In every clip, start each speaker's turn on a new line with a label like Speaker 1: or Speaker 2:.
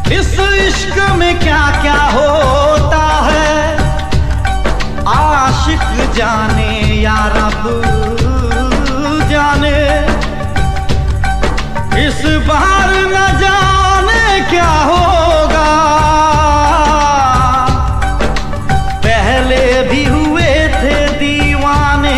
Speaker 1: इस इश्क में क्या क्या होता है, आशिक जाने या रब जाने। इस बार न जाने क्या होगा, पहले भी हुए थे दीवाने।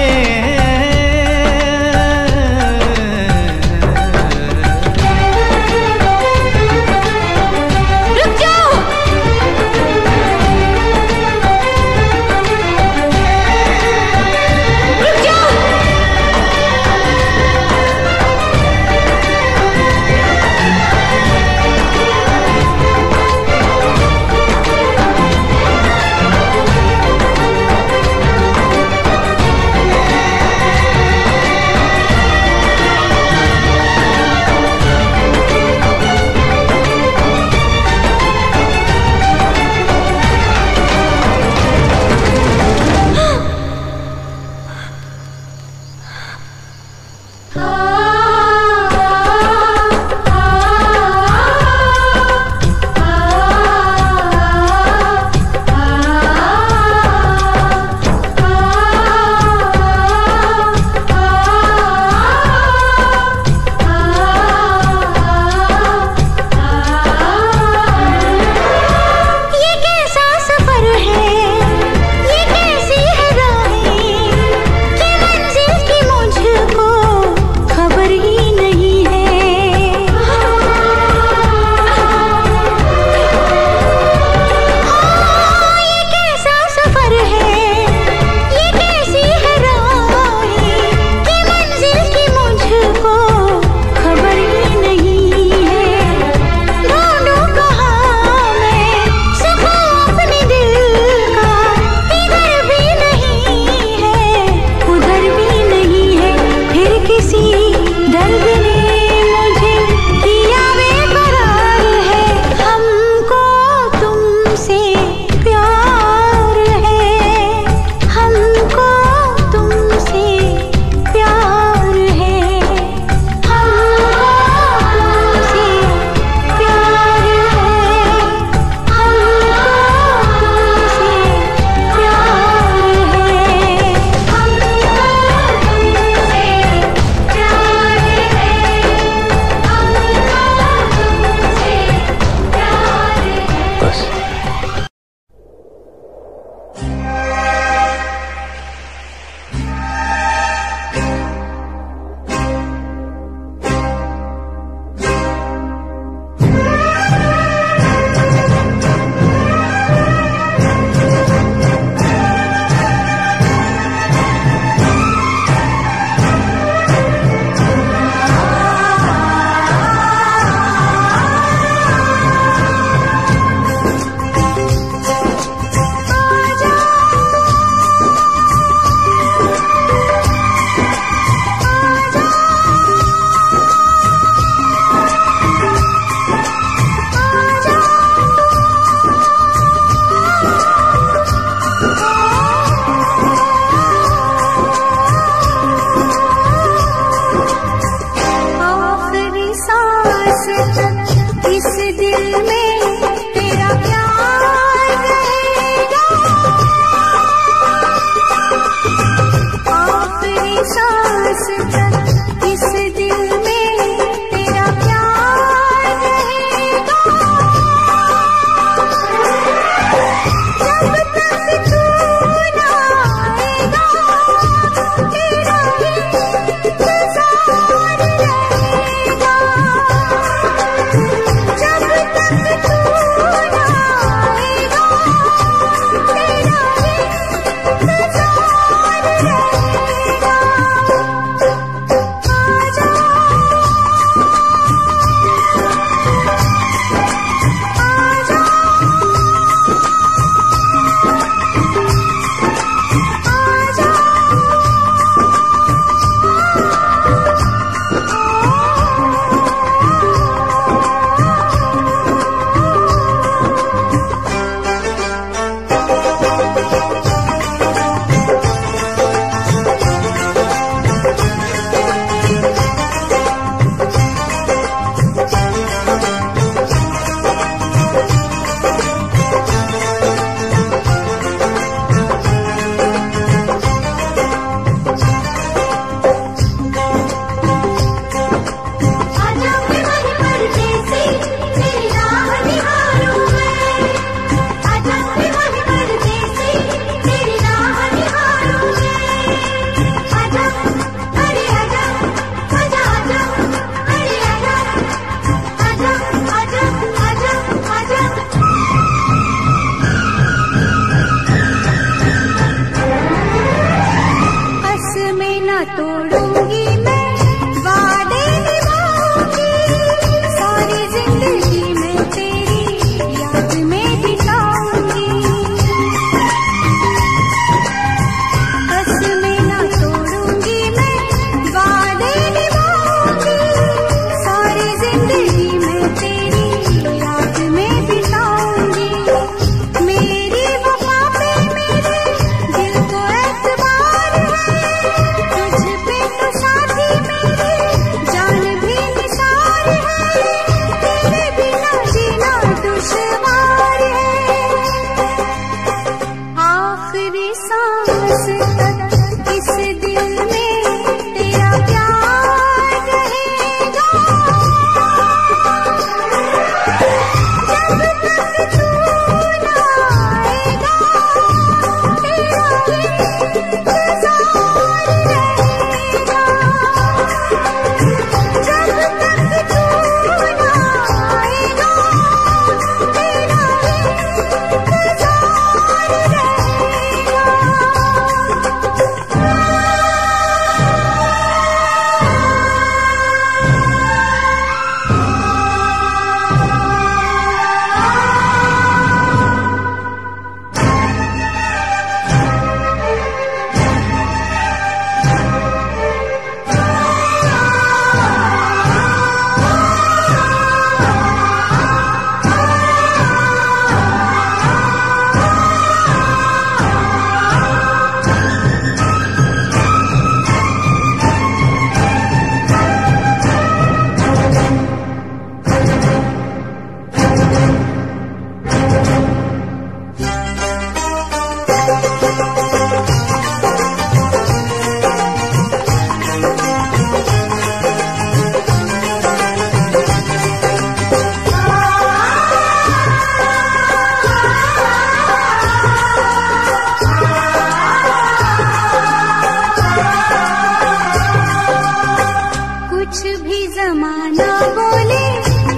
Speaker 2: जमाना बोले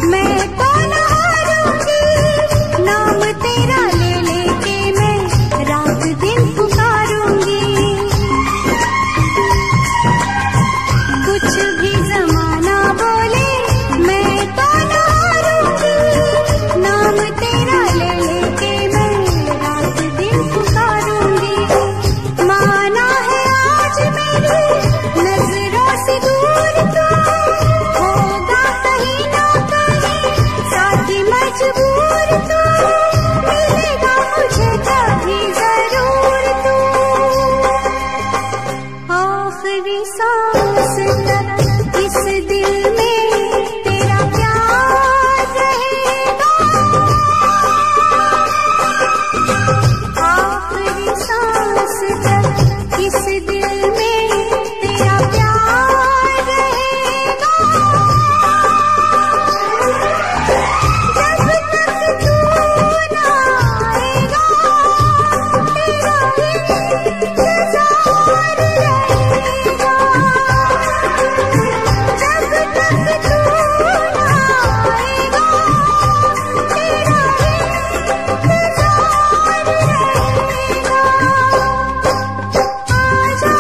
Speaker 2: मैं तो न हारूंगी, नाम तेरा ले लेके मैं रात दिन पुकारूंगी। कुछ भी जमाना बोले मैं तो न हारूंगी, नाम तेरा ले लेके मैं रात दिन पुकारूंगी। माना है आज मेरी नजरों से दूर तो, होगा कहीं ना कहीं साथी मजबूर तो, मिलेगा मुझे कभी जरूर तू। आखिरी सांस तक इस दिल में तेरा प्यार रहेगा, आखिरी सांस तक इस दिल में तेरा प्यार रहेगा। जब तक तू ना आएगा तेरा इंतजार रहेगा, जब तक तू ना आएगा तेरा इंतजार रहेगा। आजा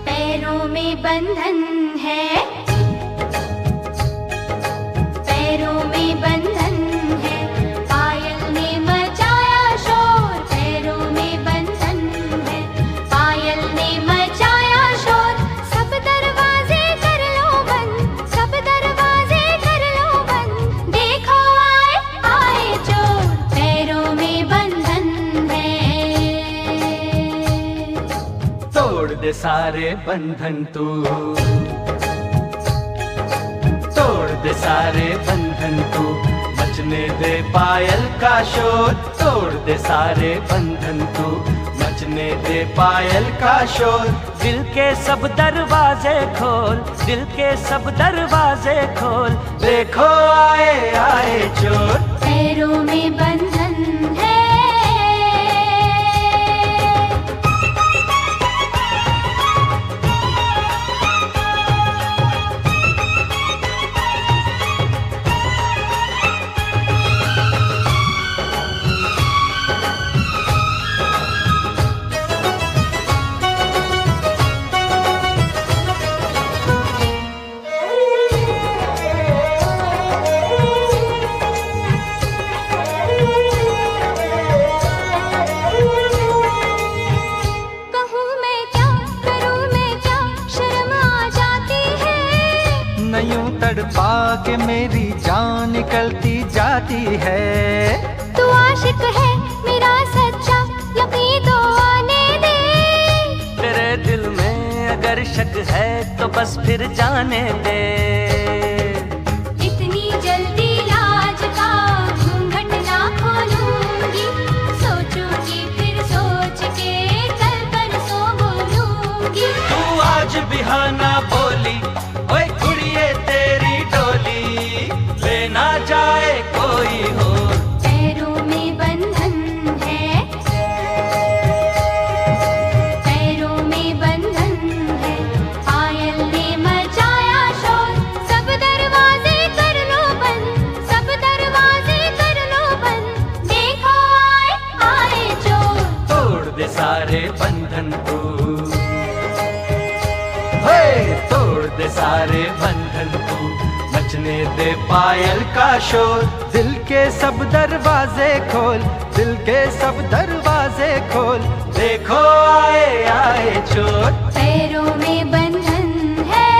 Speaker 2: पैरों में बंधन है, पैरों में बंधन है, पायल ने मचाया शोर। पैरों में बंधन है, पायल ने मचाया शोर। सब दरवाजे कर लो बंद, सब दरवाजे कर लो बंद, देखो आए आए चोर। पैरों में बंधन है।
Speaker 1: तोड़ दे सारे बंधन तू, तोड़ दे सारे बंधन तू, मचने दे पायल का शोर। तोड़ दे सारे बंधन तू, मचने दे पायल का शोर। दिल के सब दरवाजे खोल, दिल के सब दरवाजे खोल, देखो आए आए चोर।
Speaker 2: पैरों में बंधन है।
Speaker 1: तड़पा के मेरी जान निकलती जाती है।
Speaker 2: तू आशिक है मेरा सच्चा, यकीन तो आने दे।
Speaker 1: तेरे दिल में अगर शक है तो बस फिर जाने दे।
Speaker 2: इतनी जल्दी लाज का घूंघट ना खोलूंगी, सोचूंगी फिर सोच के कल परसों बोलूंगी।
Speaker 1: तू आज बिहाना बोली, ओए कुड़िए तेरी डोली, लेना जाए कोई हो।
Speaker 2: पैरों में बंधन है, पैरों में बंधन है, पायल ने मचाया
Speaker 1: सारे बंधन तू, मचने दे पायल का शोर। दिल के सब दरवाजे खोल, दिल के सब दरवाजे खोल, देखो आए आए चोर।
Speaker 2: पैरों में बंधन है,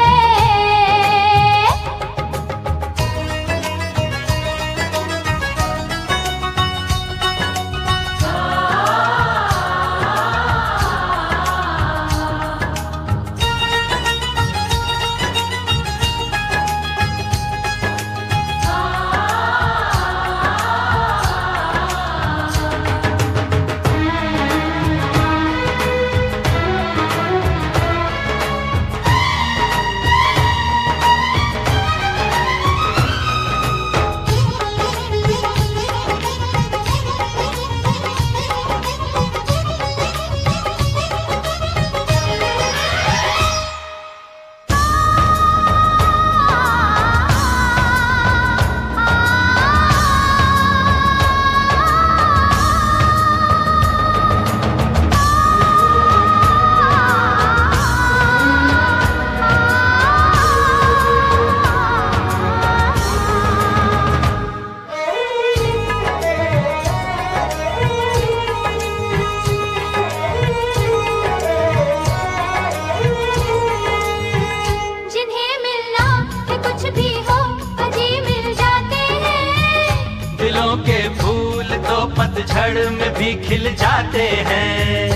Speaker 1: पतझड़ में भी खिल जाते हैं।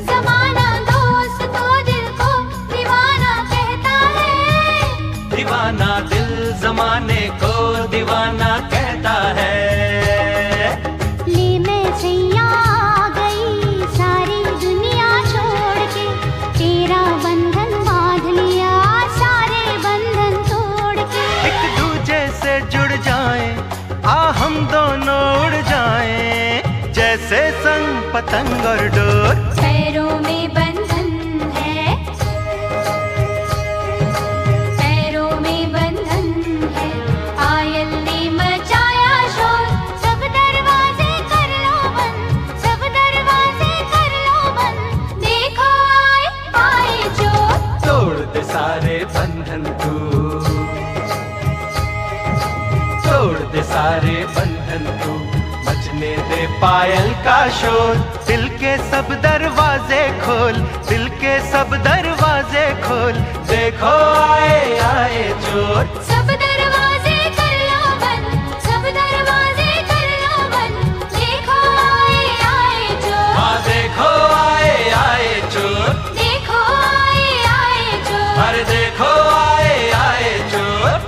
Speaker 2: ज़माना दोस्त तो दिल को दीवाना कहता है,
Speaker 1: दीवाना दिल ज़माने को दीवाना कहता है।
Speaker 2: ले मैं सैया आ गई सारी दुनिया छोड़ के, तेरा बंधन बांध लिया सारे बंधन तोड़ के।
Speaker 1: एक दूजे से जुड़ जाएं, आ हम दोनों उड़ जाएं, जैसे संग पतंग और डोर।
Speaker 2: पैरों में बंधन है, पैरों में बंधन है, पायल ने मचाया शोर। सब दरवाजे कर लो बंद, सब दरवाजे कर लो बंद, देखो आए आए चोर।
Speaker 1: तोड़ दे सारे बंधन तू, तोड़ दे सारे बंधन तू, मचने दे पायल का शोर। दिल के सब दरवाजे खोल, दिल के सब दरवाजे खोल, देखो आए आए चोर।
Speaker 2: सब दरवाजे कर लो बंद, सब दरवाजे कर लो बंद, देखो आए आए चोर।
Speaker 1: हाँ देखो आए आए चोर,
Speaker 2: देखो आए आए चोर,
Speaker 1: अरे देखो आए आए चोर।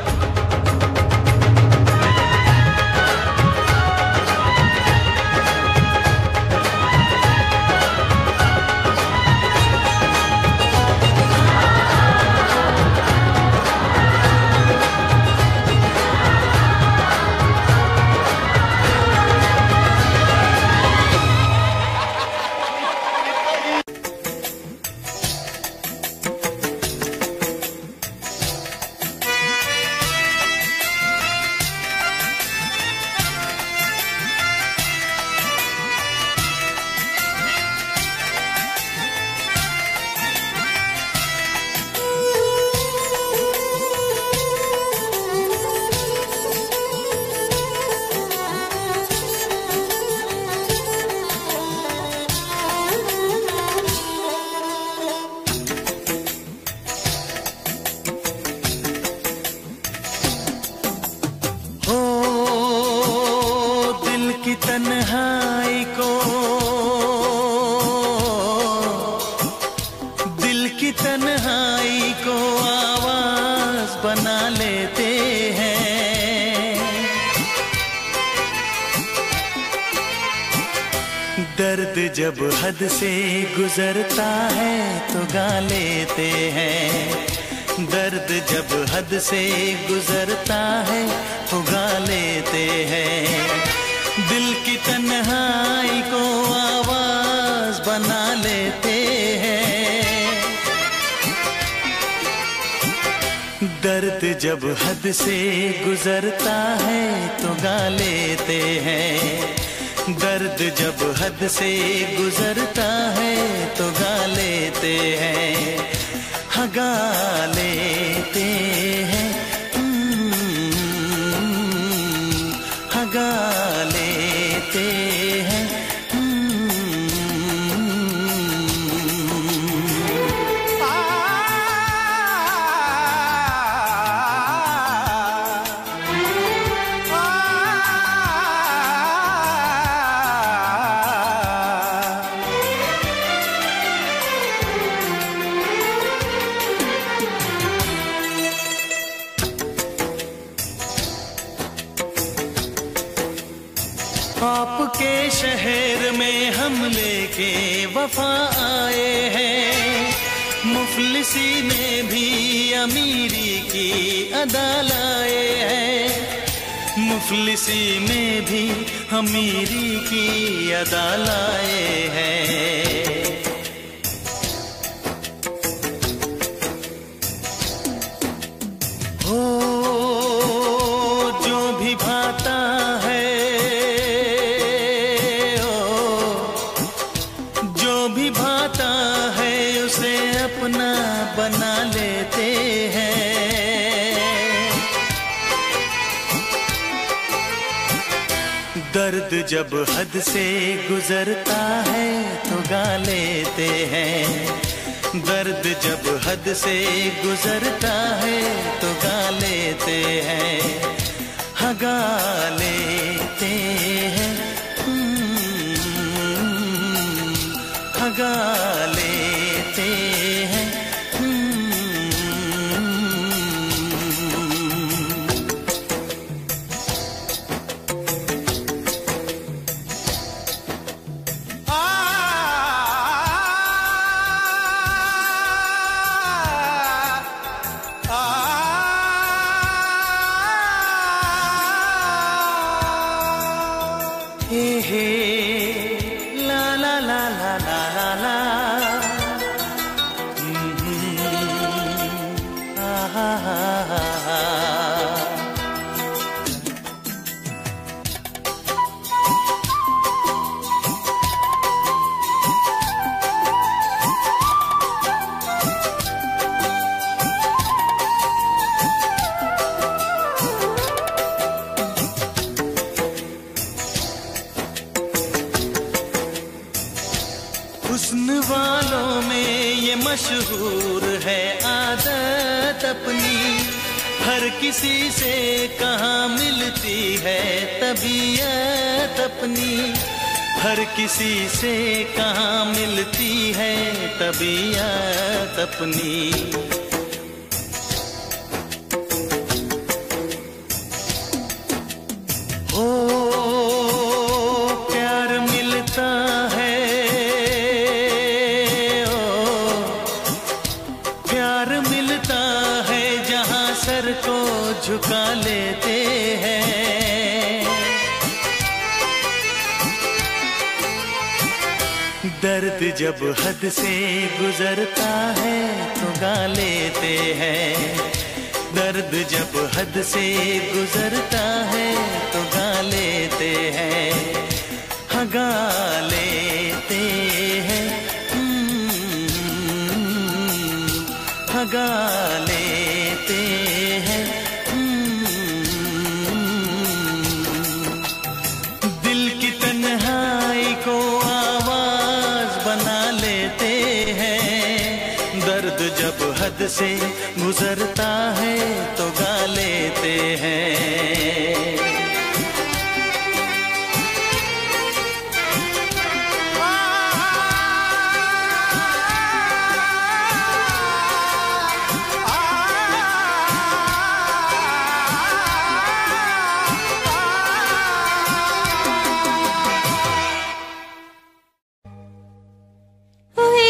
Speaker 3: तन्हाई को, दिल की तन्हाई को आवाज बना लेते हैं। दर्द जब हद से गुजरता है तो गा लेते हैं। दर्द जब हद से गुजरता है तो गा लेते हैं। दिल की तन्हाई को आवाज बना लेते हैं। दर्द जब हद से गुजरता है तो गा लेते हैं। दर्द जब हद से गुजरता है तो गा लेते हैं। गा लेते आपके शहर में हम लेके वफा आए हैं, मुफलिसी में भी अमीरी की अदा लाए हैं, मुफलिसी में भी अमीरी की अदा लाए हैं। हो जो भी भाता है, जो भी भाता है उसे अपना बना लेते हैं। दर्द जब हद से गुजरता है तो गा लेते हैं, दर्द जब हद से गुजरता है तो गा लेते हैं, हाँ गा लेते हैं, हाँ गा लेते हैं। हे हे ला ला ला ला ला ला ला, हा हा हा हा। हुस्न वालों में ये मशहूर है आदत अपनी, हर किसी से कहाँ मिलती है तबीयत अपनी, हर किसी से कहाँ मिलती है तबीयत अपनी। ओ प्यार मिलता है, सर को झुका लेते हैं। दर्द जब हद से गुजरता है तो गा लेते हैं, दर्द जब हद से गुजरता है तो गा लेते हैं, हाँ गा लेते हैं, हाँ गा लेते हैं। दिल की तन्हाई को आवाज बना लेते हैं, दर्द जब हद से गुजरता है तो गा लेते हैं।
Speaker 2: ओए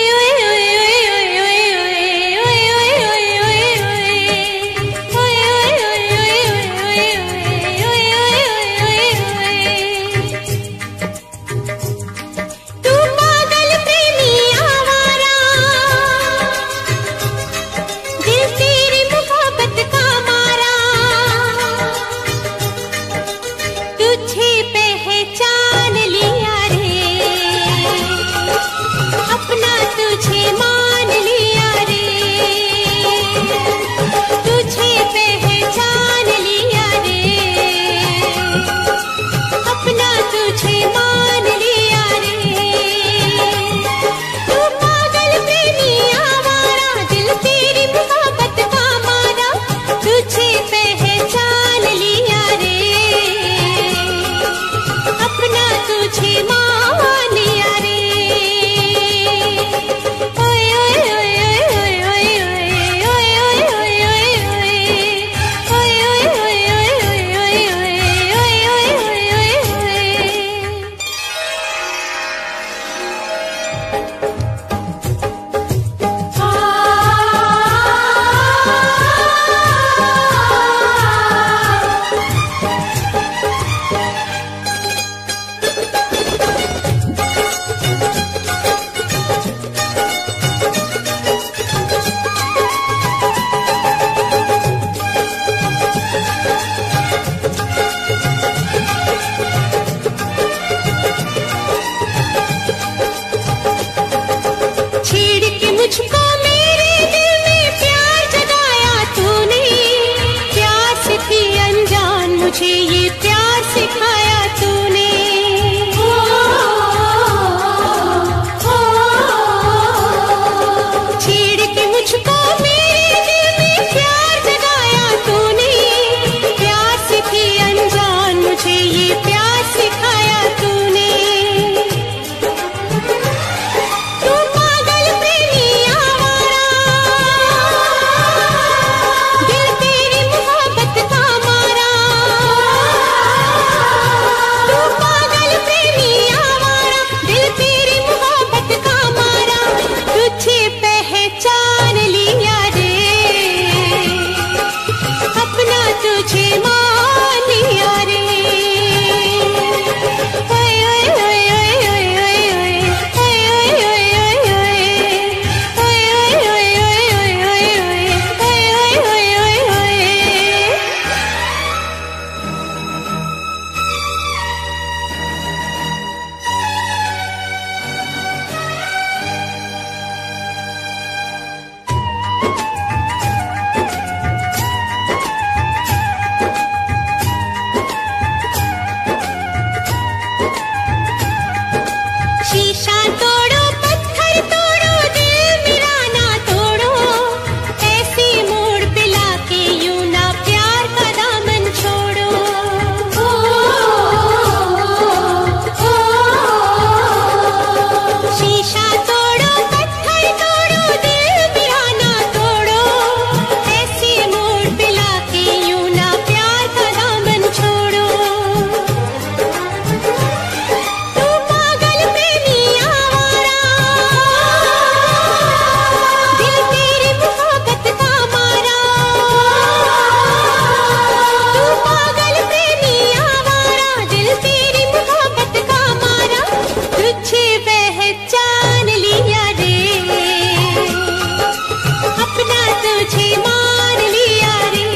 Speaker 4: मुझे ये प्यार सिखाया तूने। छेड़ के मुझको मेरे दिल में प्यार जगाया तूने। प्यार से थी अनजान मुझे ये प्यार सिखाया तूने। तू पागल प्रेमी आवारा, दिल तेरी मोहब्बत का मारा। तू पागल प्रेमी आवारा, दिल तेरी मोहब्बत का मारा। तुझे पहचान लिया रे, अपना तुझे मान लिया रे। ओए ओए ओए ओए ओए ओए ओए ओए ओए ओए शीशा तोड़ो पत्थर तोड़ो दिल मेरा ना तोड़ो। ऐसी मोड़ पे लाके यूं ना प्यार का दामन छोड़ो। शीशा तोड़ो पत्थर तोड़ो दिल मेरा ना तोड़ो। ऐसी मोड़ पे लाके यूं ना प्यार का दामन छोड़ो। तू पागल प्रेमी आवारा, दिल तेरी मोहब्बत का मारा। तू पागल प्रेमी आवारा, दिल तेरी मोहब्बत का मारा। तुझे पहचान लिया रे, अपना तुझे मान लिया रे।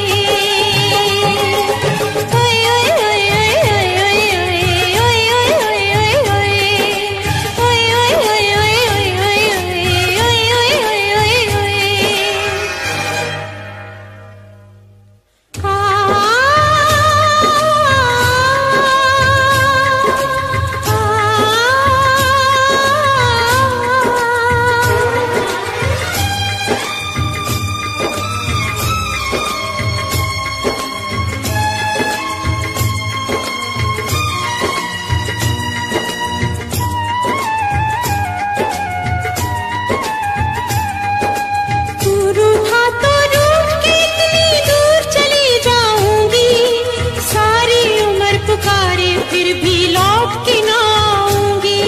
Speaker 4: ओए ओए ओए ओए ओए ओए ओए ओए तू रूठा तो रूठ के इतनी दूर चली जाऊंगी। सारी उम्र पुकारे फिर भी लौट के ना आऊंगी।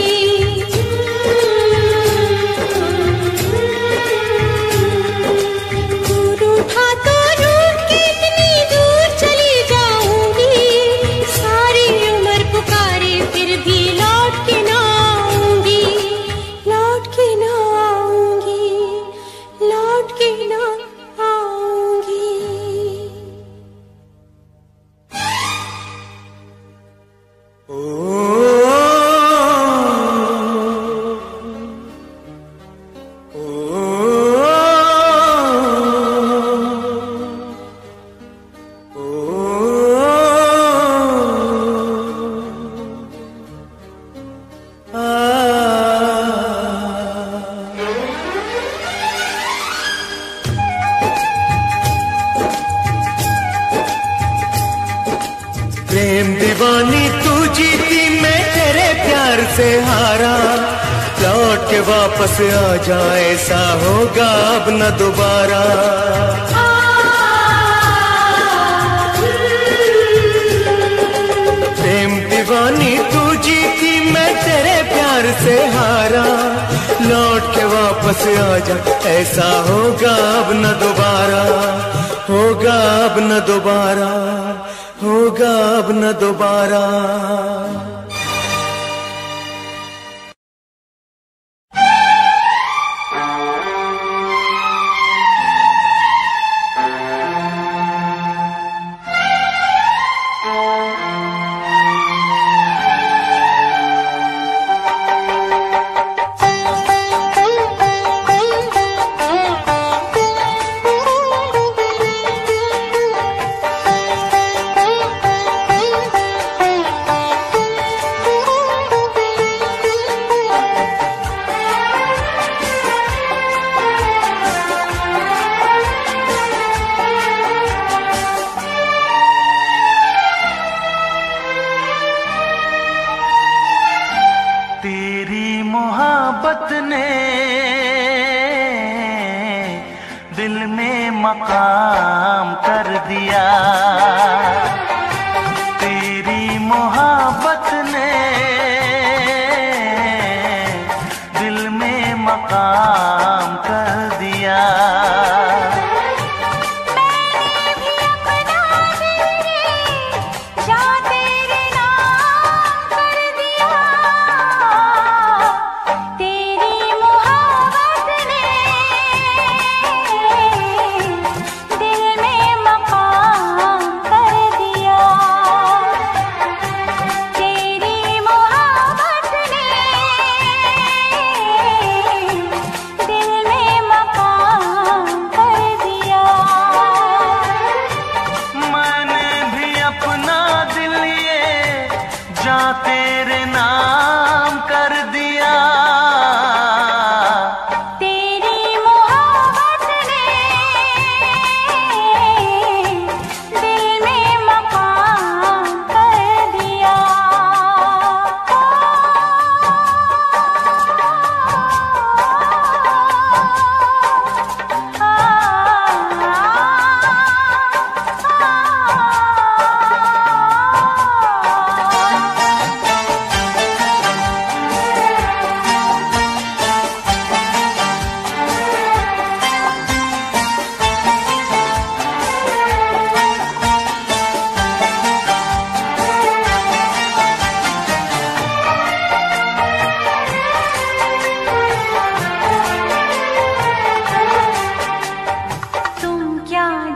Speaker 4: तू रूठा तो रूठ के इतनी दूर चली जाऊंगी। सारी उम्र पुकारे फिर भी लौट के ना आऊंगी। लौट के ना आऊंगी, लौट के ना आऊंगी।
Speaker 3: प्रेम दीवानी तू जीती मैं तेरे प्यार से हारा। लौट के वापस आ जाए ऐसा होगा अब न दोबारा। प्रेम दीवानी तू जीती मैं तेरे प्यार से हारा। लौट के वापस आ जा ऐसा होगा अब न दोबारा। होगा अब न दोबारा, होगा अब न दोबारा। तेरी मोहब्बत ने दिल में मकाम कर दिया। तेरे नाम कर दिया।
Speaker 2: तेरी मोहब्बत ने दिल में मकाम कर दिया।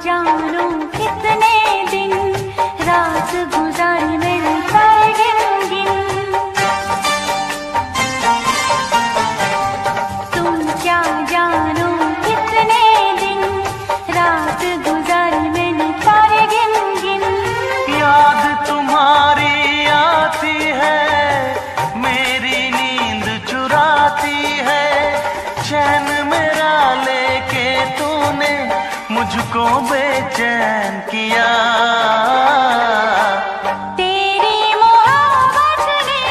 Speaker 2: जानो कितने दिन रात गुजारी मेरी सारे गिन तुम क्या जानो कितने दिन रात गुजारी मैंने सारे गिन
Speaker 3: याद तुम्हारी आती है, मेरी नींद चुराती है, चैन मेरा लेके तूने मुझको बेचैन किया।
Speaker 2: तेरी मोहब्बत ने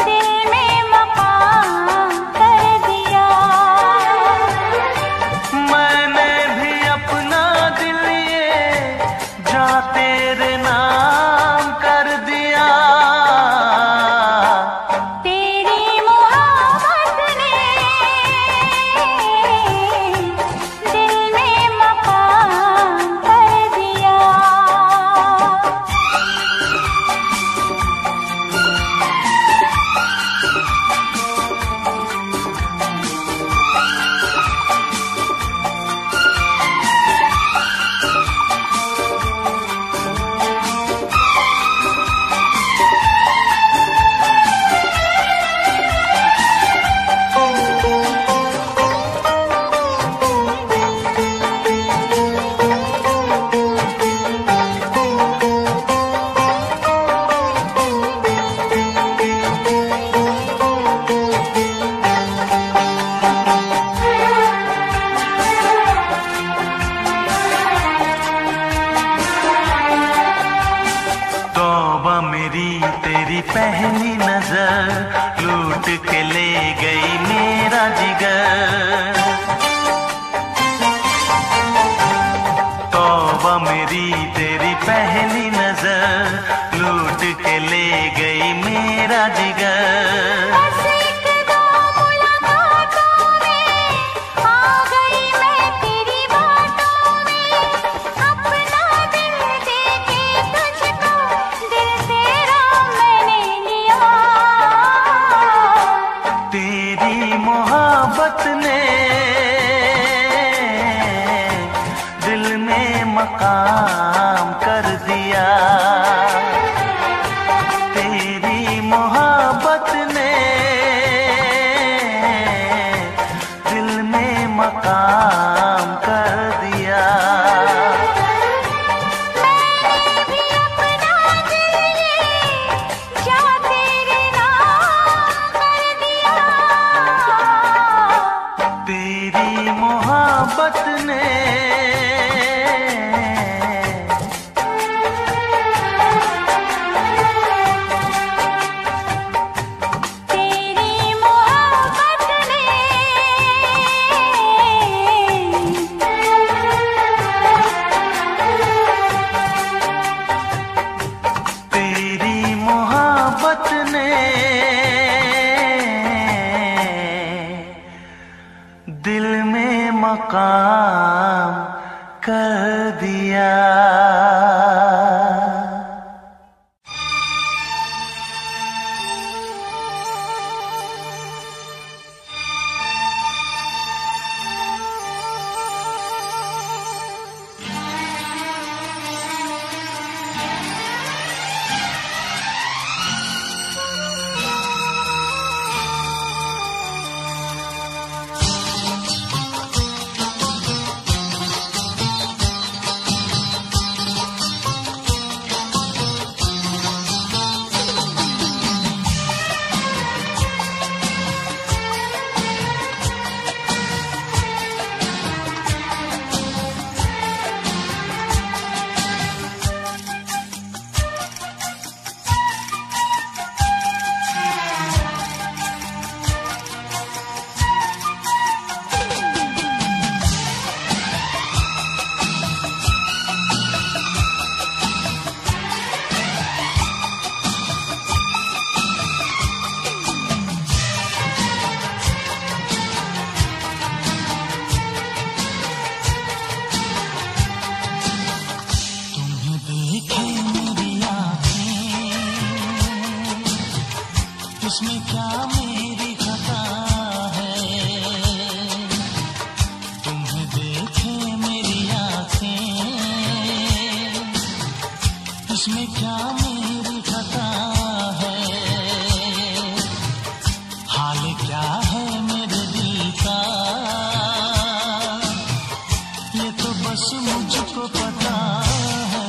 Speaker 2: दिल में मकाम कर दिया।
Speaker 3: मैंने भी अपना दिल ये जा तेरे नाम कर दिया।
Speaker 2: तेरी मोहब्बत ने दिल में मकाम कर दिया।
Speaker 3: तौबा मेरी तेरी पहली नजर लूट के ले गई मेरा जिगर। तौबा मेरी तेरी पहली नजर लूट के ले गई मेरा जिगर।
Speaker 2: बस एक दो मुलाकातों में आ गई मैं तेरी बातों में, अपना दिल देके तुझको दिल तेरा मैंने लिया।
Speaker 3: तेरी मोहब्बत ने दिल में मकाम कर दिया। तेरी मोहब्बत ने दिल में मकाम कर दिया।
Speaker 2: मैंने भी अपना दिल ये जा तेरे नाम कर दिया।
Speaker 3: तेरी मोहब्बत ने कर दिया।
Speaker 5: इसमें क्या मेरी खता है, तुम्हें देखे मेरी आँखें, इसमें क्या मेरी खता है, हाल क्या है मेरे दिल का, ये तो बस मुझको पता है।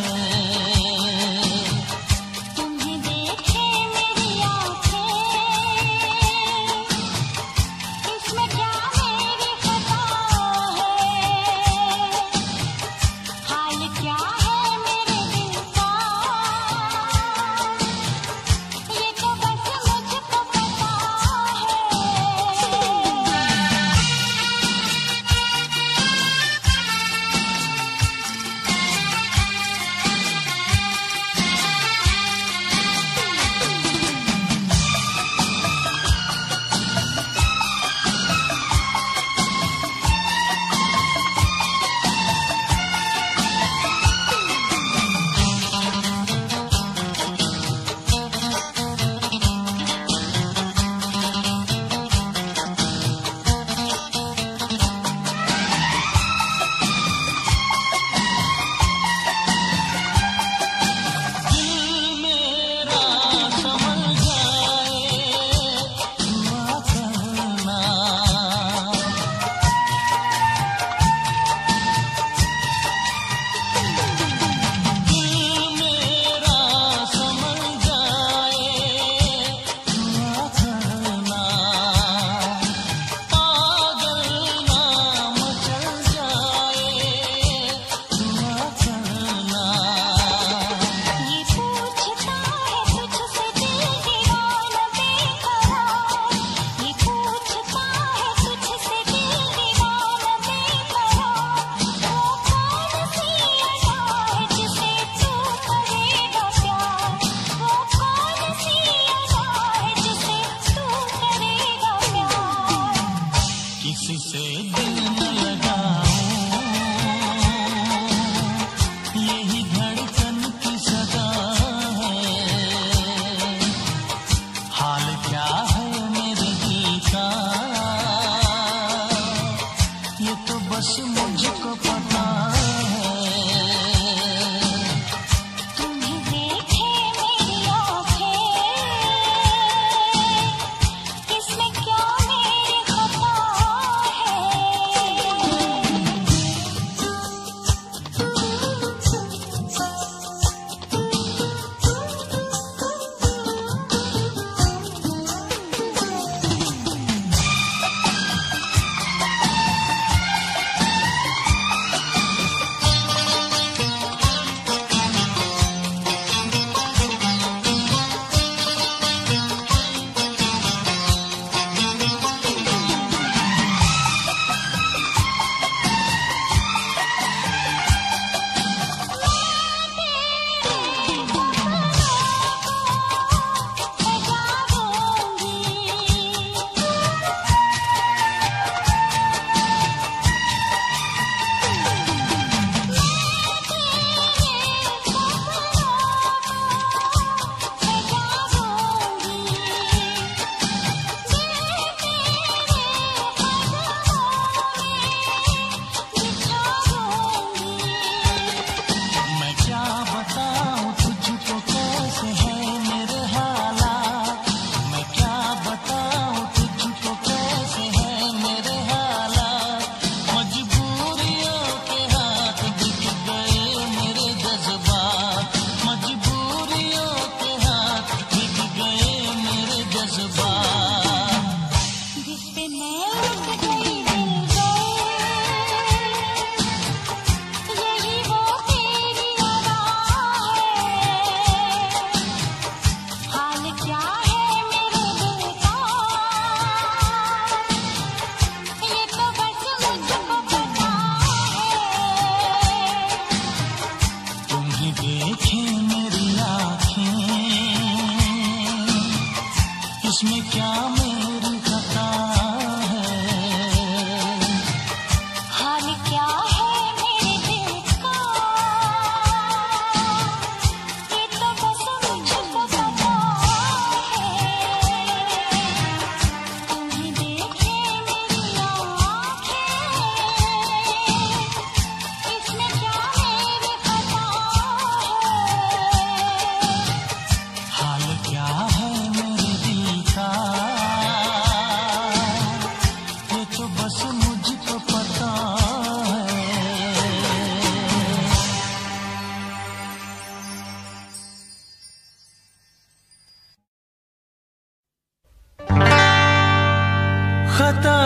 Speaker 5: खता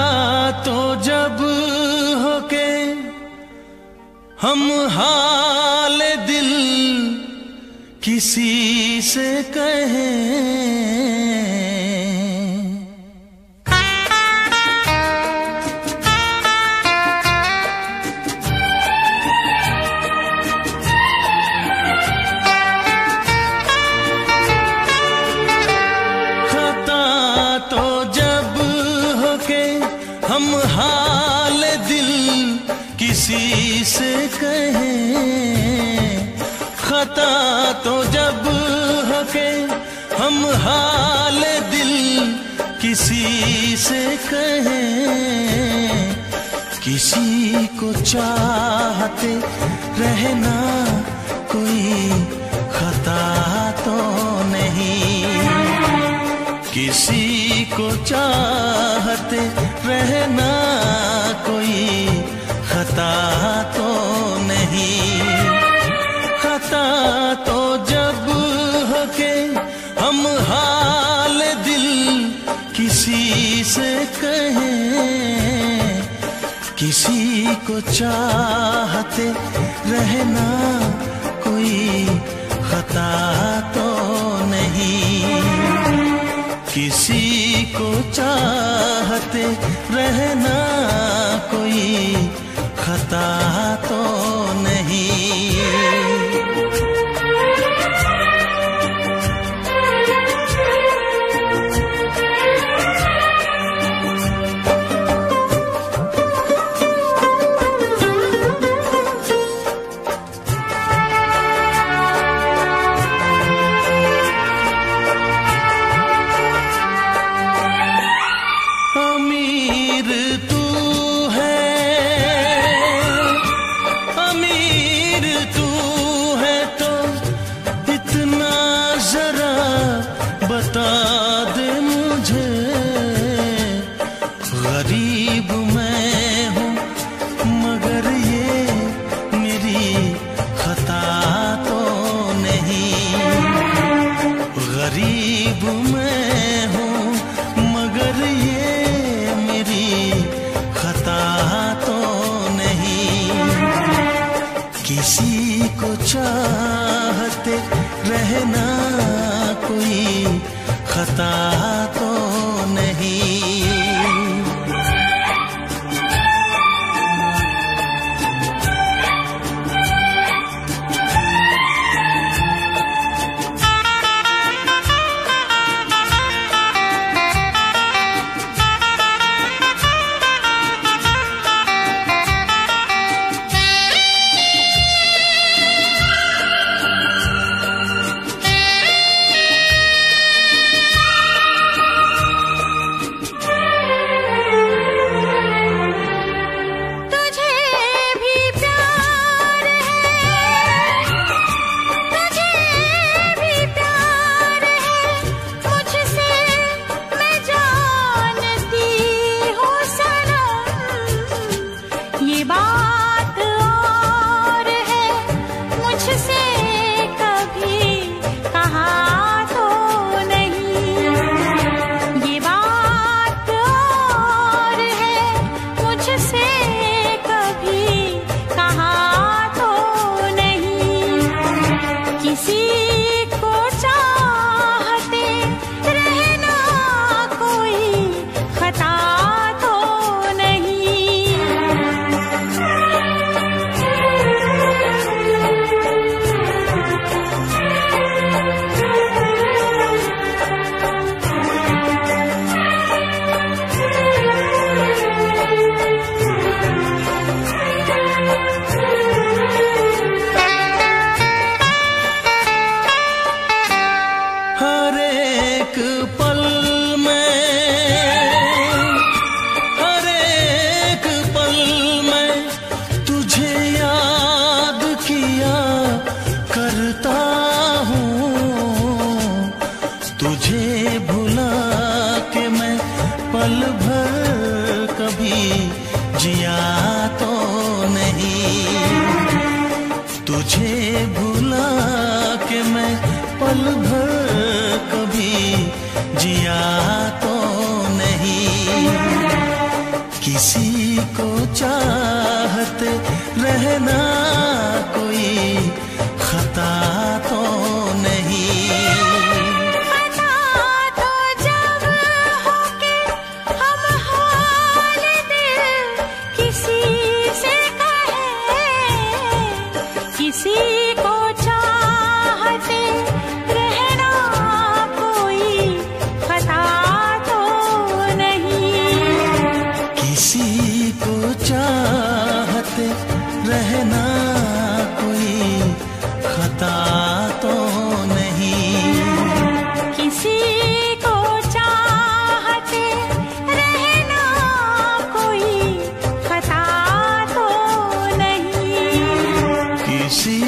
Speaker 5: तो जब हो के हम हाल दिल किसी से कहें, हम हाल दिल किसी से कहें। खता तो जब हो के हम हाल दिल किसी से कहें, किसी को चाहते रहना कोई खता तो नहीं, किसी को चाहते रहना कोई खता तो नहीं। खता तो जब हो के हम हाल दिल किसी से कहें, किसी को चाहते रहना कोई खता तो नहीं, किसी को चाहते रहना कोई खता तो नहीं। बता दे मुझे, गरीब मैं हूँ मगर ये मेरी खता तो नहीं। गरीब मैं हूँ मगर ये मेरी खता तो नहीं, किसी को चाहते रहना कोई खता तो नहीं। पल भर कभी जिया तो नहीं, तुझे भुला के मैं पल भर कभी जिया तो नहीं। को चाहते रहना कोई खता तो नहीं।
Speaker 4: खता तो जब हो के हम हाल दिल किसी से कहे, किसी को चाहते रहना कोई खता तो नहीं।
Speaker 5: किसी को चाहते रहना कोई खता तो नहीं।
Speaker 4: किसी को चाहते रहना कोई खता तो नहीं।
Speaker 5: किसी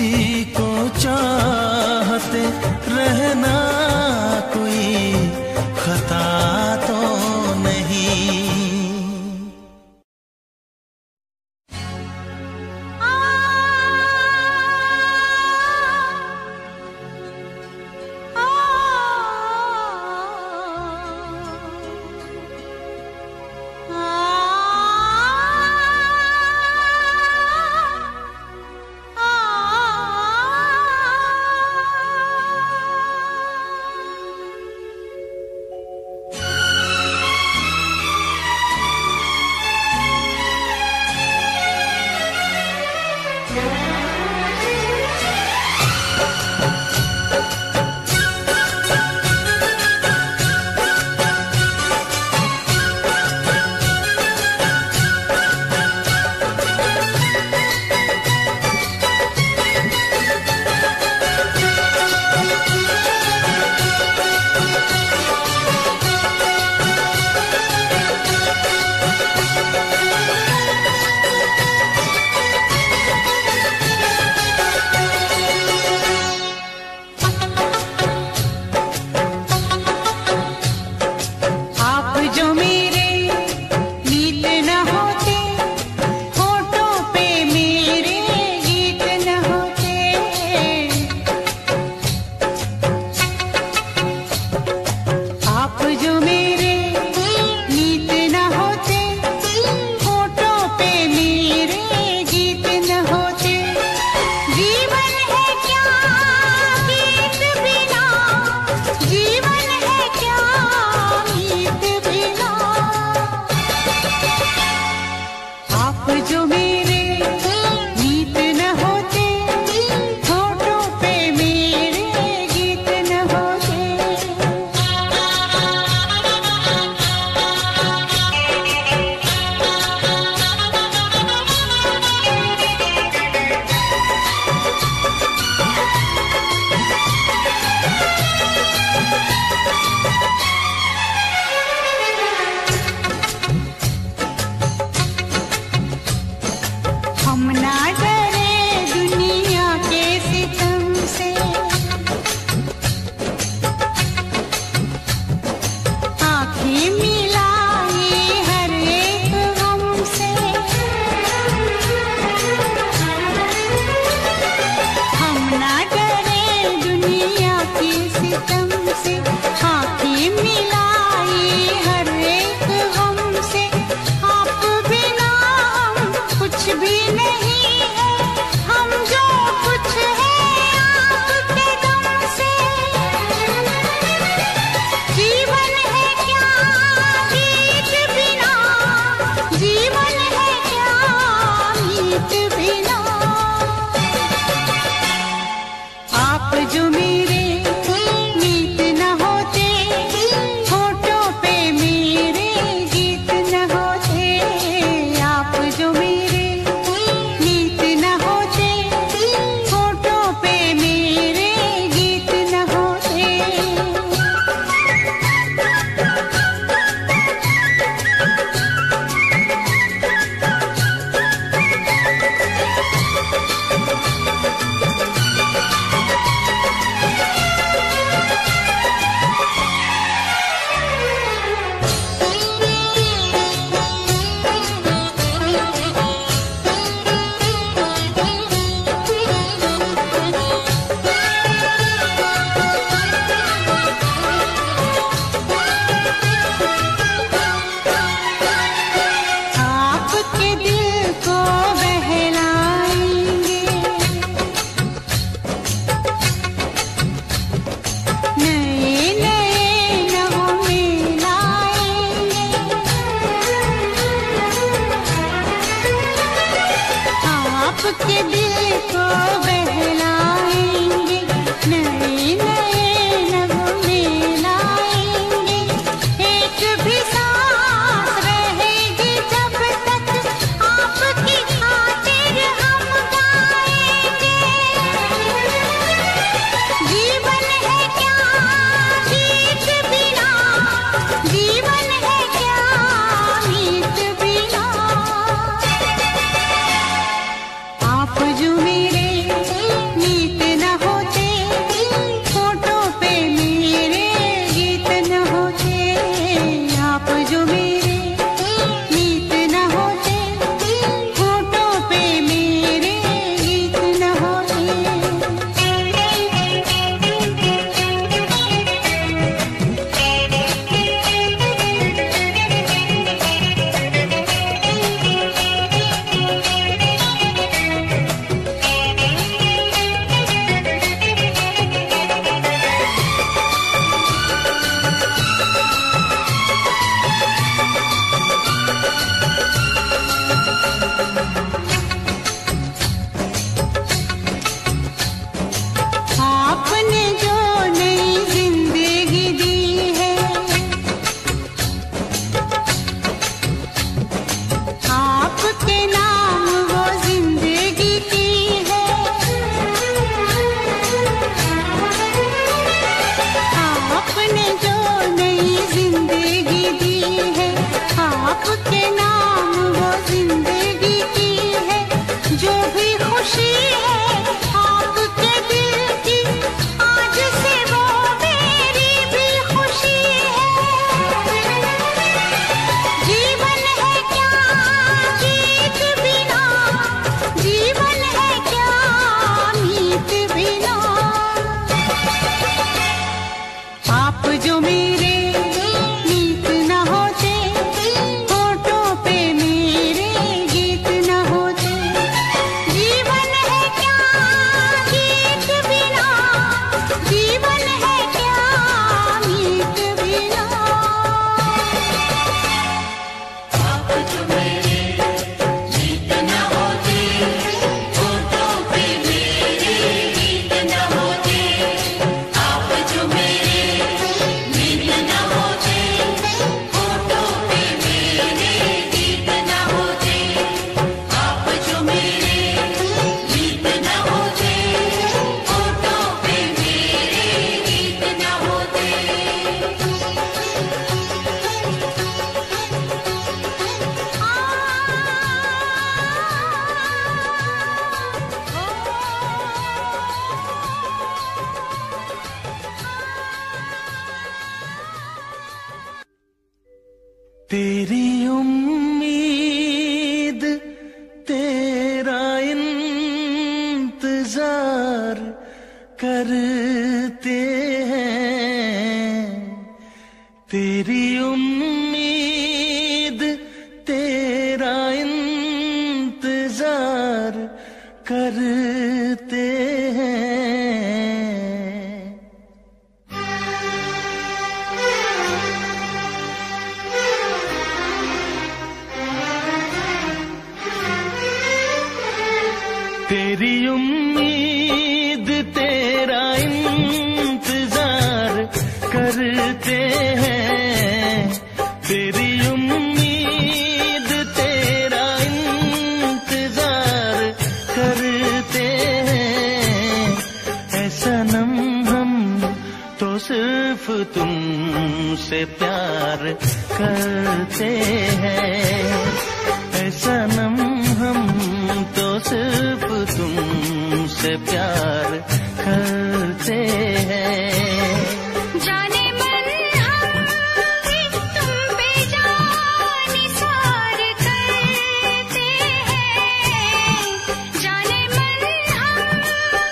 Speaker 4: को बहलाएंगे, नए नए नगमे लाएंगे। एक भी सांस रहेगी जब तक आपकी खातिर हम गाएंगे। जीवन है क्या गीत बिना, जीवन है क्या गीत बिना। आप जो मेरे मीत न होते, होठों पे मेरे गीत न होते। आप जो मेरे मीत न होते, होठों पे मेरे गीत न होते। आपने जो नई जिंदगी दी है, आपके नाम वो जिंदगी की है। आपने जो नई जिंदगी दी है, आपके नाम वो जिंदगी की है। जो भी खुशी है आपके दिल की, आज से वो मेरी भी खुशी है। जीवन है क्या गीत बिना, जीवन है क्या मीत बिना। आप जो मेरे मीत न होते, होठों पे मेरे गीत न होते। जीवन है क्या गीत बिना, जीवन है क्या मीत बिना। आप जो मेरे मीत न होते, होठों पे मेरे गीत न होते। आप जो मेरे मीत न होते, होठों पे मेरे गीत न होते। आप जो मेरे मीत न होते, होठों पे मेरे गीत न होते।
Speaker 3: तेरी उम्मीद तेरा इंतजार करते हैं। तेरी उम्मीद तेरा इंतजार करते हैं। तेरी उम्मीद तेरा इंतजार करते हैं। तेरी उम्मीद तेरा इंतजार करते हैं। ऐ सनम हम तो सिर्फ तुमसे प्यार करते हैं। ऐ सनम हम तो सिर्फ तुमसे प्यार करते हैं।
Speaker 4: जाने मन हम भी तुम पे जान निसार करते हैं। जाने मन हम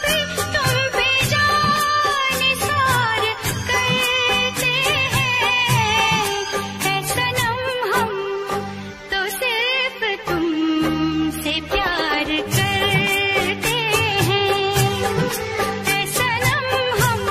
Speaker 4: भी तुम पे जान निसार करते हैं। है सनम हम तो सिर्फ तुमसे प्यार करते हैं। है सनम हम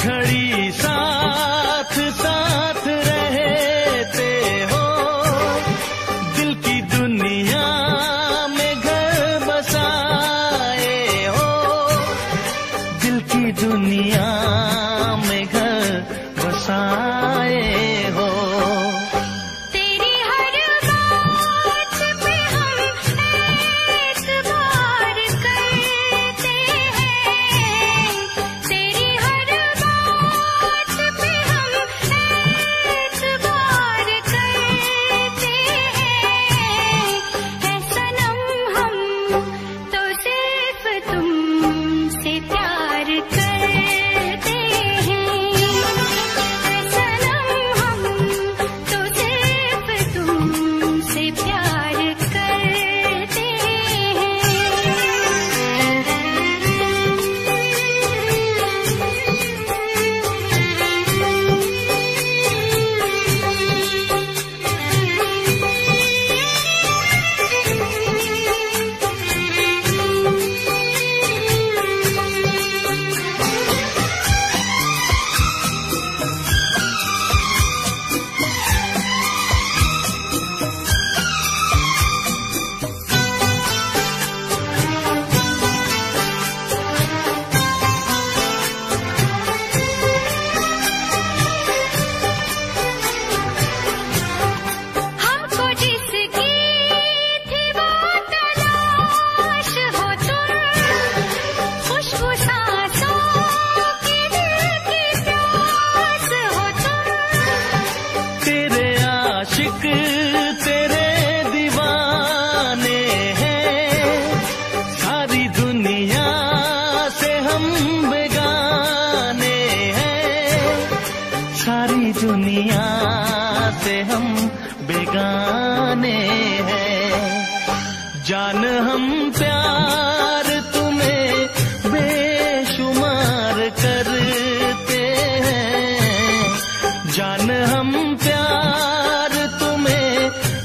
Speaker 5: घड़ी साथ साथ रहते हो, दिल की दुनिया में घर बसाए हो, दिल की दुनिया में घर बसाए हो।
Speaker 4: तेरी हर बात पे हम एतबार करते हैं, तेरी हर बात पे हम एतबार करते हैं। ऐ सनम हम तो सिर्फ तुमसे प्यार करते हैं, ऐ सनम हम तो सिर्फ तुमसे प्यार करते हमको जिसकी थी वो तलाश हो तुम, खुशबू सांसों की दिल की प्यास हो तुम।
Speaker 5: तेरे आशिक तेरे दीवाने हैं, सारी दुनिया से हम बेगाने हैं, सारी दुनिया से हम बेगाने हैं। जान हम प्यार तुम्हें बेशुमार करते हैं, जान हम प्यार तुम्हें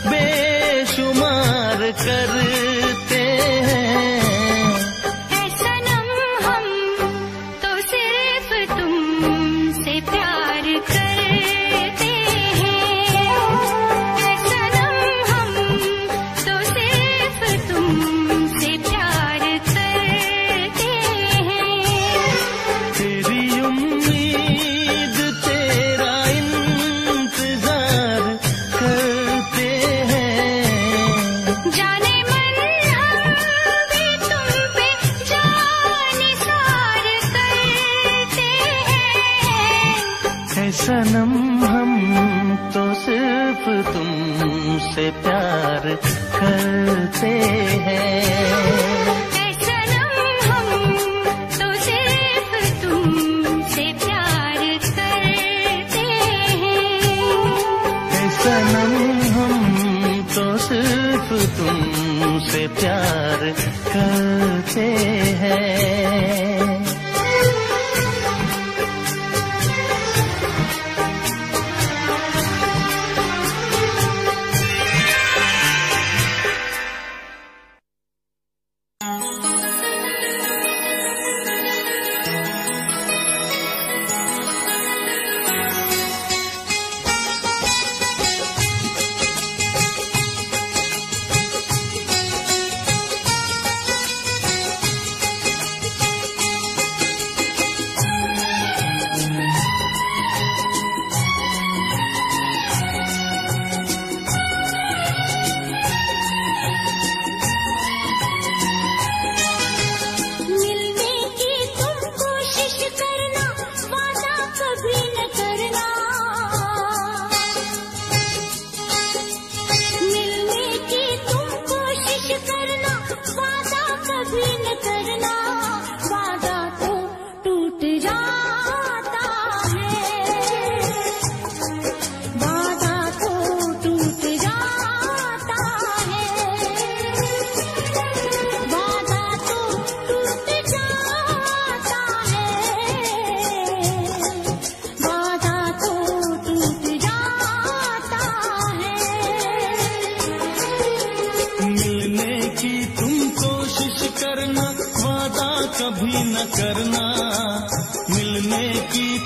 Speaker 5: बेशुमार करते हैं।
Speaker 4: ऐ सनम हम तो सिर्फ तुमसे प्यार करते हैं, ऐ सनम हम तो सिर्फ तुमसे प्यार करते हैं।
Speaker 5: तेरी उम्मीद तेरा इंतजार करते हैं,
Speaker 4: जाने मन हम भी तुम पे जानिसार करते हैं।
Speaker 5: है सनम हम तो सिर्फ तुमसे प्यार करते हैं,
Speaker 4: ऐ सनम हम तो सिर्फ तुमसे प्यार करते हैं।
Speaker 5: है सनम हम तो सिर्फ तुमसे प्यार करते हैं।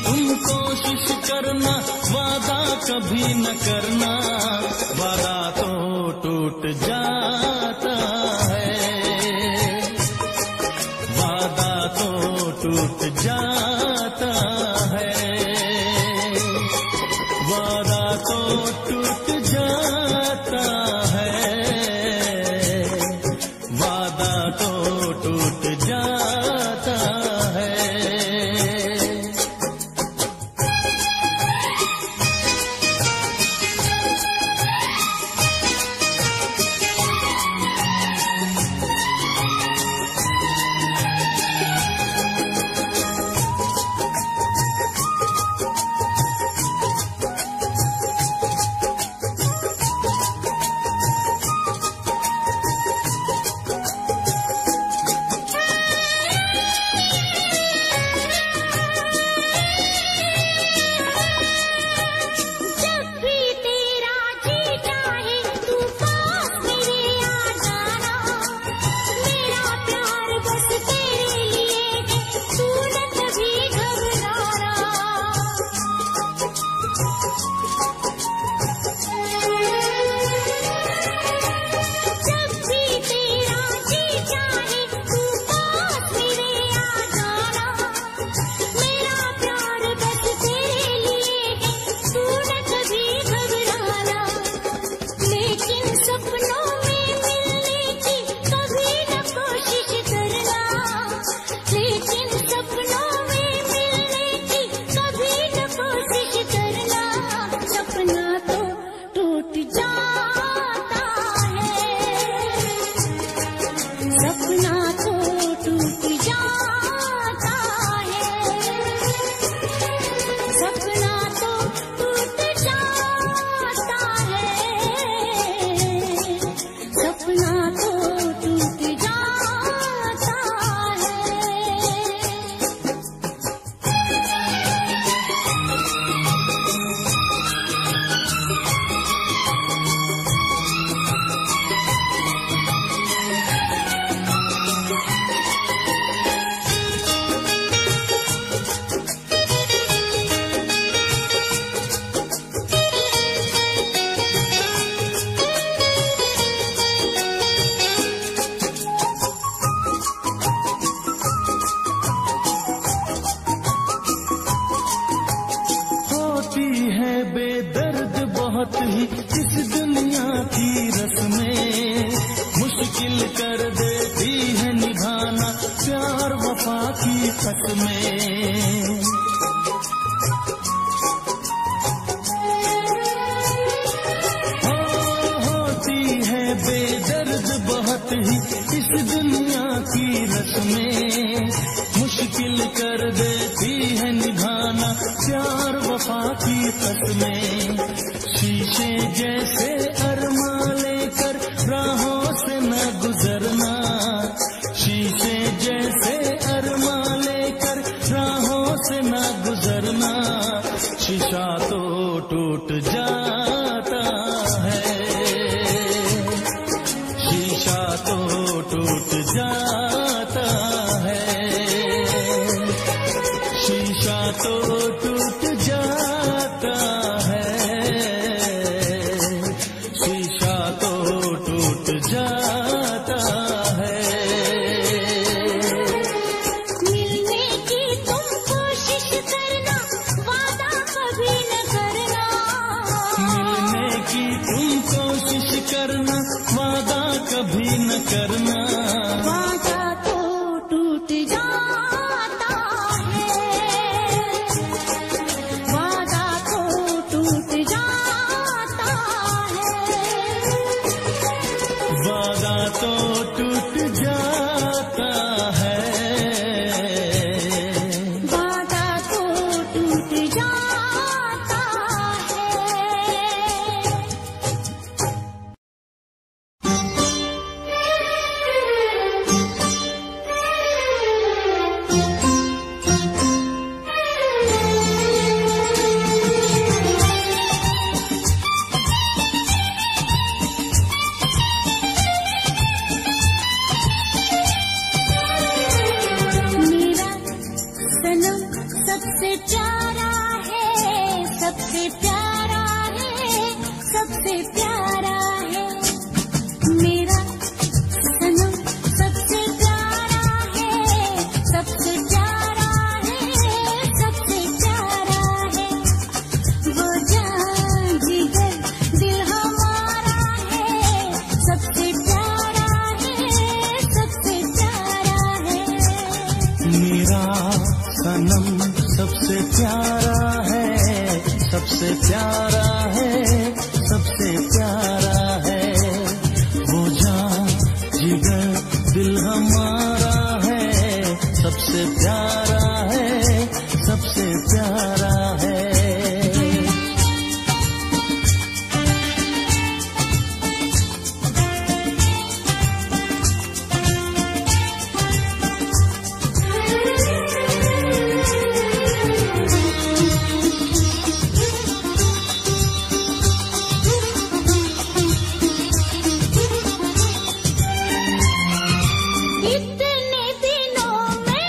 Speaker 5: तुम कोशिश करना, वादा कभी न करना, वादा तो टूट जाता है, वादा तो टूट जाता है, वादा तो टूट जाता है, वादा तो टूट जाता है।
Speaker 4: सबसे प्यारा है। मेरा सनम सबसे प्यारा है, सबसे प्यारा है, सबसे प्यारा है। वो जान जिगर दिल हमारा है, सबसे प्यारा है, सबसे प्यारा है।
Speaker 5: मेरा सनम सबसे प्यारा है, सबसे प्यारा है, सबसे प्यारा है। वो जान जिगर दिल हमारा है, सबसे प्यारा है, सबसे प्यारा है।
Speaker 4: इतने दिनों में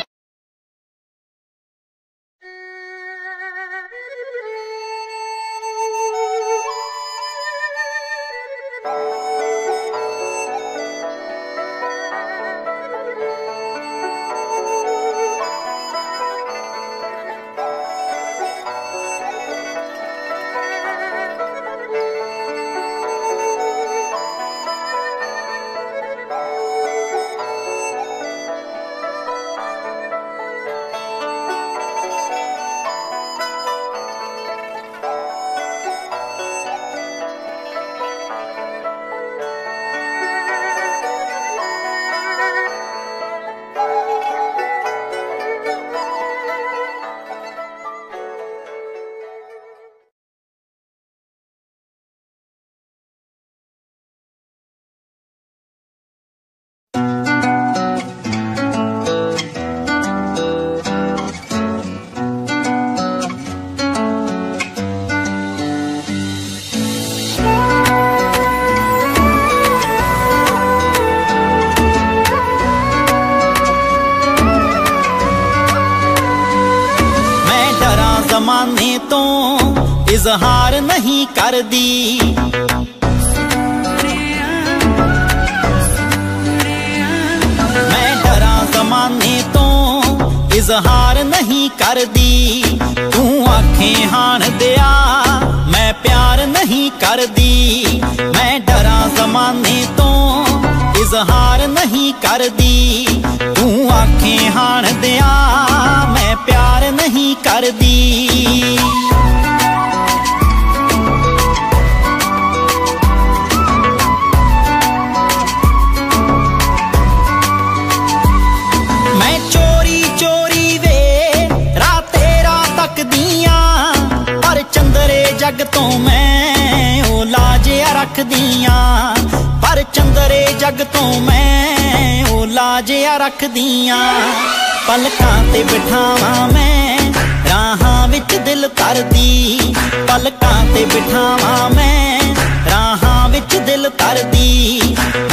Speaker 6: जमाने तो इजहार नहीं कर दी। मैं डरा जमाने तो इजहार नहीं कर दी। तू आंखें हाण दिया मैं प्यार नहीं कर दी। मैं डरा जमाने तो इजहार नहीं कर दी। तू आंखें हाण दिया मैं प्यार नहीं कर दी। मैं चोरी चोरी वे राते रात तक दिया, पर चंदरे जग तो मैं ओ लाजिया रख दिया। पर चंदरे जग तो मैं ओ लाजिया रख दिया। पलकां ते बिठावा मैं राहां विच दिल तरदी। पलकां ते बिठावा मैं राहां विच दिल तरदी।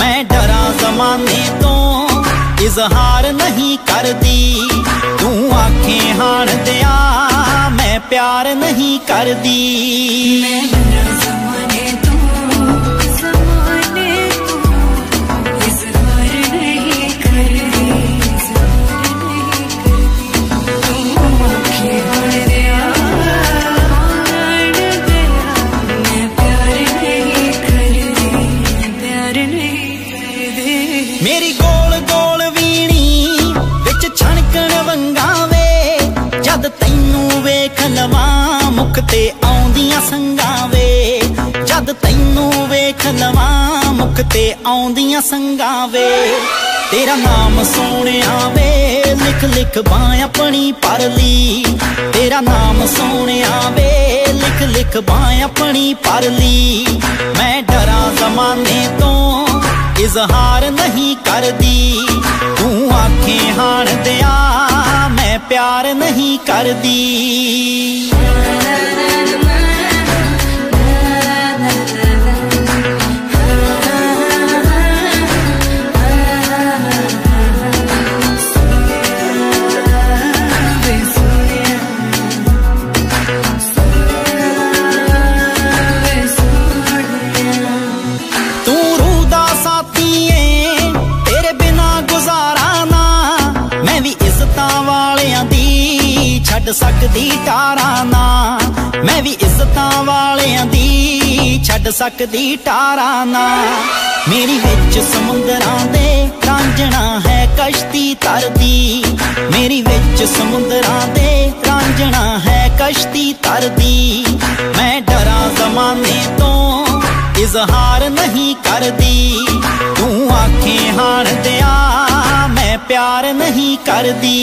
Speaker 6: मैं डरा जमाने तो इजहार नहीं कर दी। तू आंखें हाण दिया मैं प्यार नहीं कर दी।
Speaker 4: मैं डरा जमाने तो इजहार नहीं कर दी।
Speaker 6: मेरी गोल गोल वीणी विच छणकण वंगावे, जद तैनू वेख लवां मुख ते आउंदियां संगावे। जद तैनू वेख लवां मुख ते आउंदियां संगावे। तेरा नाम सोहणिया वे लिख लिख बां अपनी परली। तेरा नाम सोहणिया वे लिख लिख बां अपनी परली। मैं डरा जमाने तो इजहार नहीं कर दी। तू आंखें हाण दिया मैं प्यार नहीं कर दी। सकदी टारा ना, मैं भी इज्जतां वालियां दी छड्ड सकदी टारा ना। मेरी विच समुंदरां दे रांझणा है कश्ती तरदी, मेरी विच समुंदरां दे रांझणा है कश्ती तरदी। मैं डरां ज़माने तो इजहार नहीं करदी, तू आखे हाण दिया मैं प्यार नहीं करदी।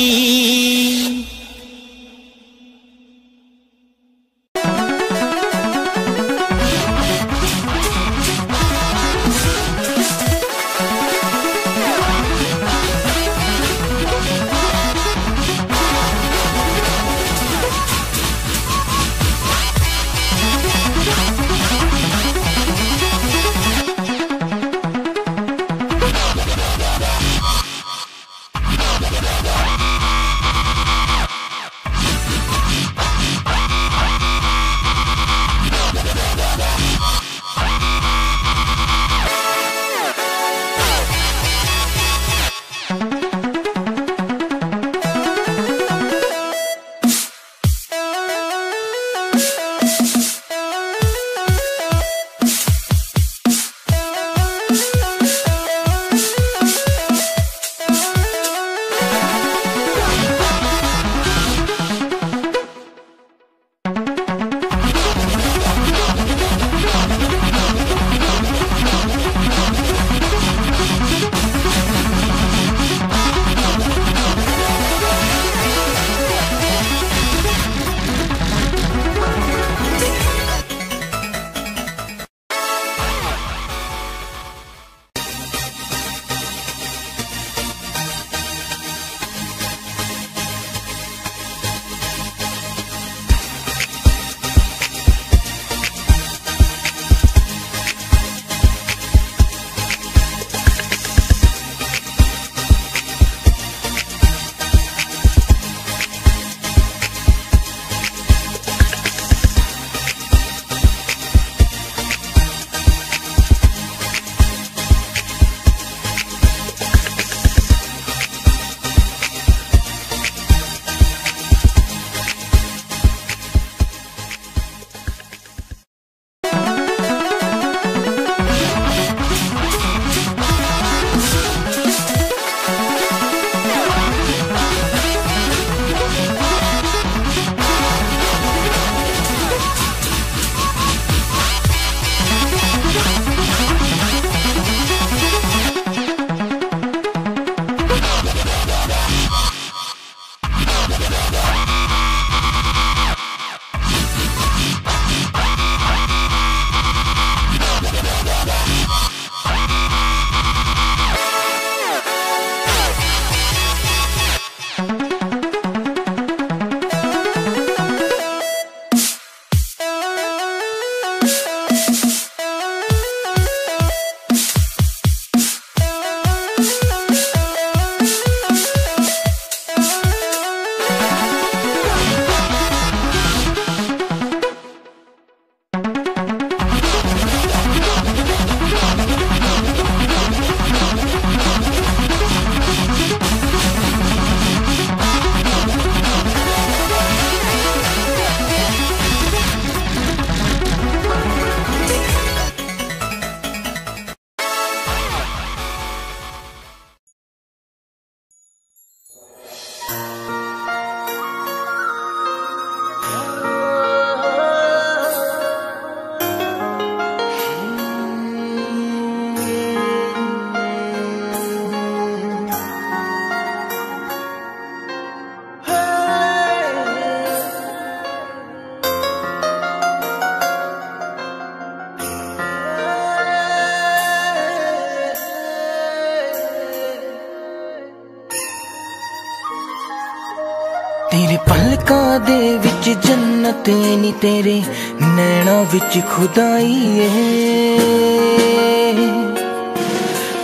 Speaker 7: तेरे पलकां दे विच जन्नत नी, तेरे नैना विच खुदाई है।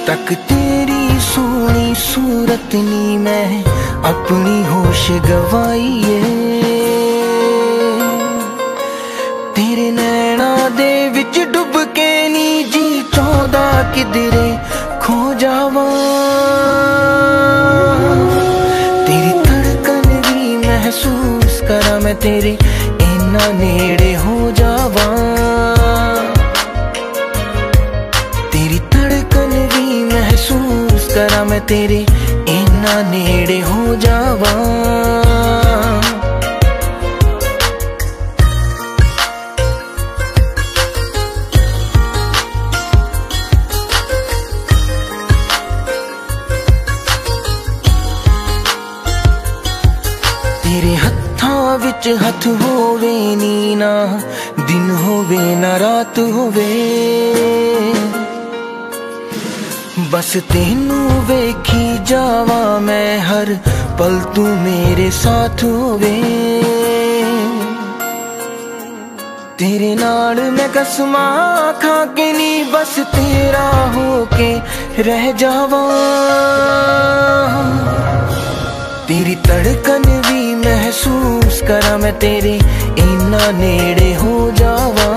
Speaker 7: तक तेरी सोनी सूरत नी, मैं अपनी होश गवाई है। तेरे नैना दे विच डुब के नी जी चौदा किधरे खो जावा। तेरी धड़कन भी महसूस करा मैं तेरे इन्ना नेड़े हो जावा। तेरे हत्थां विच हथ होवे नी ना दिन होवे ना रात होवे, बस तेनू वेखी जावा मैं हर पल तू मेरे साथ होवे। तेरे नाल मैं कसमां खा के नी बस तेरा होके रह जावा। तेरी धड़कन भी महसूस करा मैं तेरे इन्ना नेड़े हो जावा।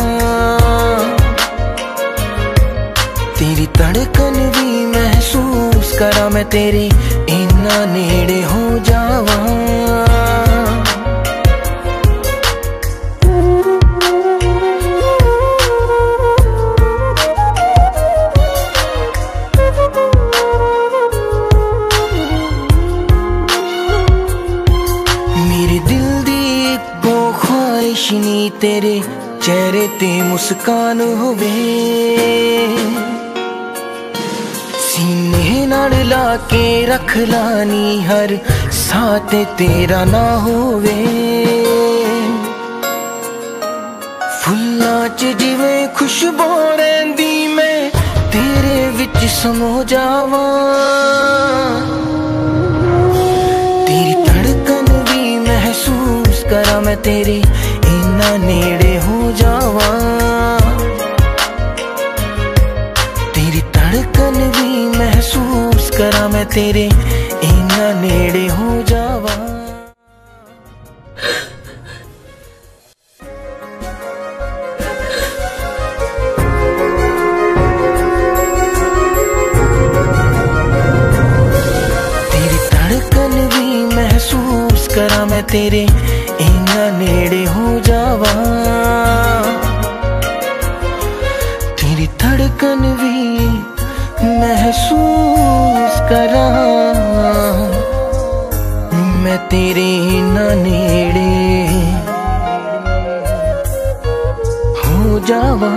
Speaker 7: तेरी धड़कन भी महसूस करा मैं तेरे इन्ना नेड़े हो जावा। मेरे दिल दी इक्को ख्वाहिश नी तेरे चेहरे ते मुस्कान होवे, सीने नाल ला के रख लानी हर साथ तेरा ना होवे। फुल्लां च जिवें खुशबू रहिंदी मैं तेरे विच समो जावा। तेरी धड़कन भी महसूस करा मैं तेरे इन्ना नेड़े हो जावा। तेरी धड़कन भी महसूस करा मैं तेरे इन्ना नेड़े हो जावा। तेरी धड़कन भी महसूस करा मैं तेरे इन्ना नेड़े हो जावा। तेरी धड़कन भी महसूस करा मैं तेरे इन्ना नेड़े हो जावा।